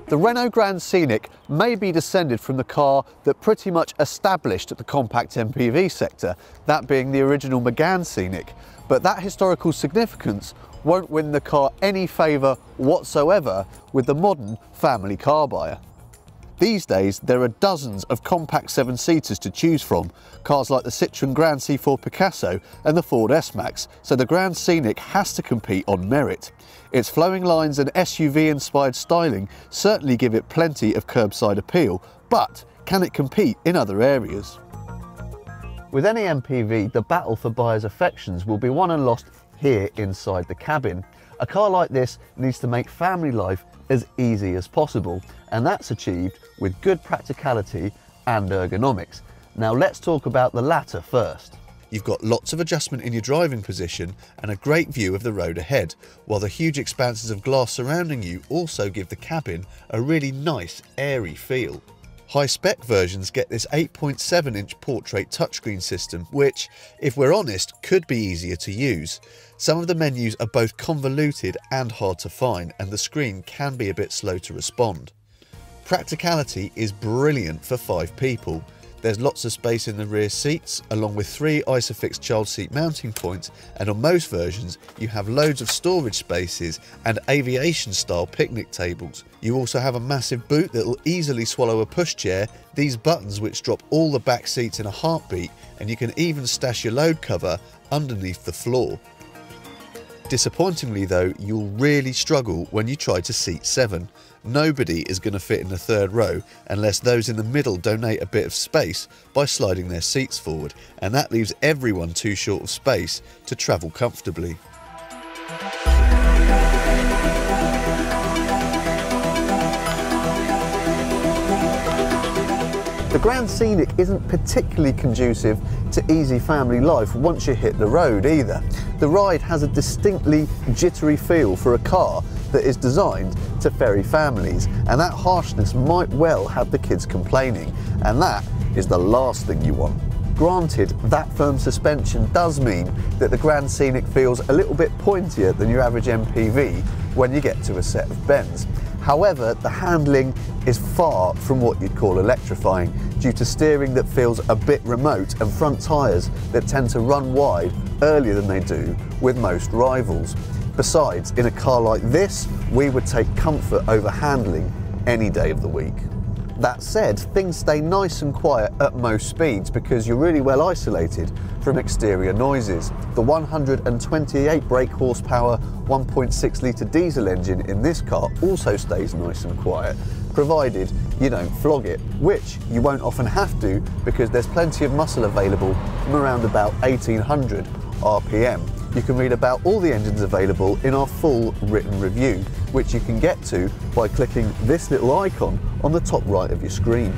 The Renault Grand Scenic may be descended from the car that pretty much established the compact MPV sector, that being the original Megane Scenic, but that historical significance won't win the car any favour whatsoever with the modern family car buyer. These days there are dozens of compact 7-seaters to choose from, cars like the Citroen Grand C4 Picasso and the Ford S-Max, so the Grand Scenic has to compete on merit. Its flowing lines and SUV-inspired styling certainly give it plenty of curbside appeal, but can it compete in other areas? With any MPV, the battle for buyers' affections will be won and lost here inside the cabin. A car like this needs to make family life as easy as possible, and that's achieved with good practicality and ergonomics. Now let's talk about the latter first. You've got lots of adjustment in your driving position and a great view of the road ahead, while the huge expanses of glass surrounding you also give the cabin a really nice, airy feel. High-spec versions get this 8.7-inch portrait touchscreen system, which, if we're honest, could be easier to use. Some of the menus are both convoluted and hard to find, and the screen can be a bit slow to respond. Practicality is brilliant for 5 people. There's lots of space in the rear seats, along with 3 ISOFIX child seat mounting points, and on most versions you have loads of storage spaces and aviation-style picnic tables. You also have a massive boot that will easily swallow a pushchair, these buttons which drop all the back seats in a heartbeat, and you can even stash your load cover underneath the floor. Disappointingly though, you'll really struggle when you try to seat 7. Nobody is going to fit in the 3rd row unless those in the middle donate a bit of space by sliding their seats forward, and that leaves everyone too short of space to travel comfortably. The Grand Scenic isn't particularly conducive to easy family life once you hit the road either. The ride has a distinctly jittery feel for a car that is designed to ferry families, and that harshness might well have the kids complaining, and that is the last thing you want. Granted, that firm suspension does mean that the Grand Scenic feels a little bit pointier than your average MPV when you get to a set of bends. However, the handling is far from what you'd call electrifying due to steering that feels a bit remote and front tyres that tend to run wide earlier than they do with most rivals. Besides, in a car like this, we would take comfort over handling any day of the week. That said, things stay nice and quiet at most speeds because you're really well isolated from exterior noises. The 128 brake horsepower 1.6 litre diesel engine in this car also stays nice and quiet, provided you don't flog it, which you won't often have to because there's plenty of muscle available from around about 1800 RPM. You can read about all the engines available in our full written review, which you can get to by clicking this little icon on the top right of your screen.